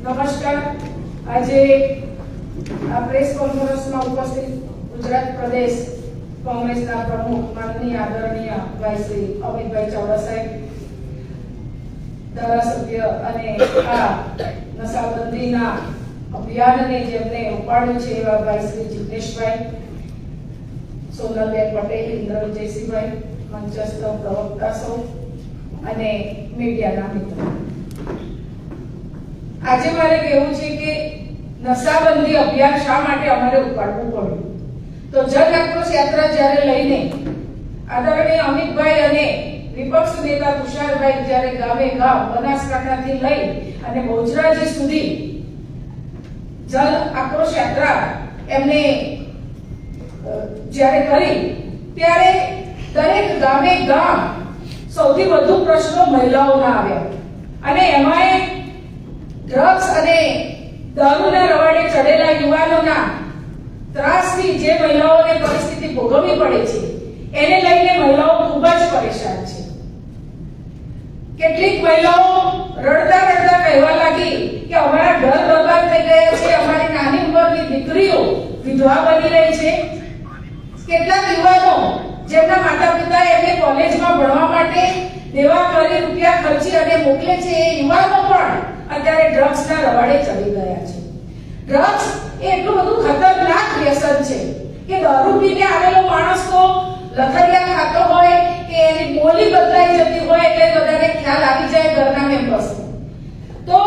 નમસ્કાર. આજે આ પ્રેસ કોન્ફરન્સમાં ઉપસ્થિત ગુજરાત પ્રદેશ કોંગ્રેસના પ્રમુખ માનનીય આદરણીય ભાઈ શ્રી અમિતભાઈ ચાવડા સાહેબ, ધારાસભ્ય અને આ નશાબંધીના અભિયાનને જેમને ઉપાડ્યું છે એવા ભાઈ શ્રી જિગ્નેશભાઈ, સોનલબેન પટેલ, ઇન્દ્ર જયસિંહભાઈ, મંચસ્થ પ્રવક્તા સૌ અને મીડિયાના મિત્રો, આજે મારે કહેવું છે કે નશાબંધી અભિયાન શા માટે અમારે ઉપાડવું પડ્યું. તો જન આક્રોશ યાત્રા જ્યારે લઈને આદરણીય અમિતભાઈ અને વિપક્ષ નેતા તુષારભાઈ જ્યારે ગામે ગામ બનાસકાંઠાથી લઈ અને બહુચરાજી સુધી જન આક્રોશ યાત્રા એમને જ્યારે કરી, ત્યારે દરેક ગામે ગામ સૌથી વધુ પ્રશ્નો મહિલાઓના આવ્યા અને એમાં ડ્રગ્સ અને દારૂના રવાડે ચડેલા યુવાનોના ત્રાસથી જે મહિલાઓને પરિસ્થિતિ ભોગવવી પડે છે એને લઈને મહિલાઓ ખૂબ જ પરેશાન છે. કેટલીક મહિલાઓ રડતા રડતા કહેવા લાગી કે અમારા ઘર બરબાદ થઈ ગયા છે, અમારી નાની ઉંમરની દીકરીઓ વિધવા બની રહી છે. કેટલાક યુવાનો જેમના માતા પિતા એમને કોલેજમાં ભણવા માટે દેવા કરી રૂપિયા ખર્ચી અને મોકલે છે, એ યુવાનો પણ અત્યારે ડ્રગ્સના રવાડે ચડી ગયા છે. ડ્રગ્સ એ એટલું બધું ખતરનાક વ્યસન છે કે દારૂ પીને આવેલો માણસ તો લથડિયા ખાતો હોય કે એની બોલી બદલાઈ જતી હોય એટલે બધાને ખ્યાલ આવી જાય ઘરના મેમ્બર્સને. તો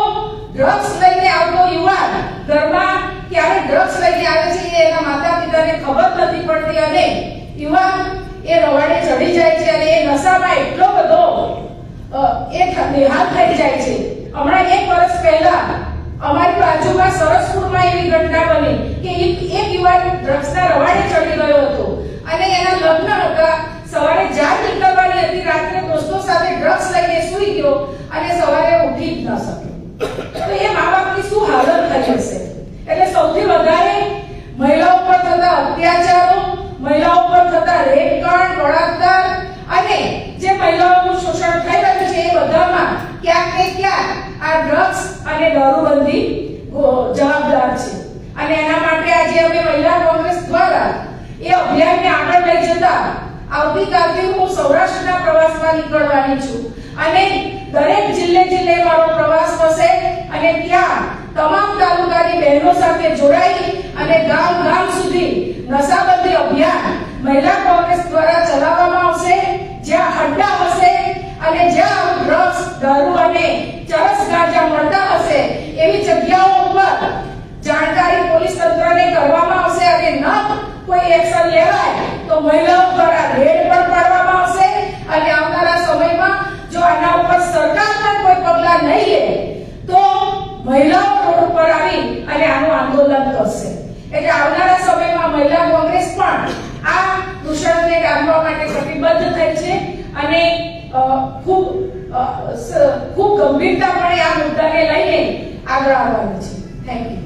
ડ્રગ્સ લઈને આવતો યુવાન ઘરમાં ક્યારે ડ્રગ્સ લઈને આવે છે એના માતા પિતાને ખબર નથી પડતી અને યુવાન એ રવાડે ચડી જાય છે અને એ નશામાં એટલો બધો બેહાલ થઈ જાય છે. હમણાં 1 વર્ષ પહેલા અમારી બાજુમાં સરસપુરમાં એવી ઘટના બની કે એક યુવાન ડ્રગ્સના રવાડે ચડી ગયો હતો અને એના લગ્ન હતા, સવારે જાન નીકળવાની હતી, રાત્રે દોસ્તો સાથે ડ્રગ્સ લઈને સૂઈ ગયો અને સવારે ઉઠી જ ન શક્યો. તો એ મા બાપની શું હાલત થઈ હશે. એટલે સૌથી વધારે મહિલાઓ પર થતા અત્યાચારો, મહિલાઓ પર થતા રેપ કાંડ, બળાત્કાર અને જે મહિલાઓનું શોષણ થઈ રહ્યું છે એ બધામાં ક્યાંક ને ક્યાંક આ ડ્રગ્સ અને દારૂબંધી જવાબદાર છે. અને એના માટે આજે અમે મહિલા કોંગ્રેસ દ્વારા એ અભિયાનને આગળ લઈ જતા આવતીકાલથી હું સૌરાષ્ટ્રના પ્રવાસમાં નીકળવાની છું અને દરેક જિલ્લે મારો પ્રવાસ થશે અને ત્યાં તમામ તાલુકાની બહેનો સાથે જોડાઈ અને ગામ ગામ સુધી નશાબંધી અભિયાન મહિલા કોંગ્રેસ દ્વારા ચલાવવામાં આવશે. જ્યાં અડ્ડા હશે અને જ્યાં ડ્રગ્સ, દારૂ અને ચરસ ગાંજા મળતા હશે એવી જગ્યાઓ ઉપર જાણકારી પોલીસ તંત્રને કરવામાં આવશે અને ન કોઈ એક્શન લેવાય તો મહિલાઓ દ્વારા રેડ પણ પાડવામાં આવશે. અને આવનારા સમયમાં જો આના ઉપર સરકાર પણ કોઈ પગલાં નહીં લે તો મહિલાઓ રોડ ઉપર આવી અને આનું આંદોલન કરશે. એટલે આવનારા સમયમાં મહિલા કોંગ્રેસ પણ આ દૂષણને ડામવા માટે કટિબદ્ધ થઈ છે અને ખૂબ ગંભીરતાપણે આ મુદ્દાને લઈને આગળ આવવાની છે. Thank you.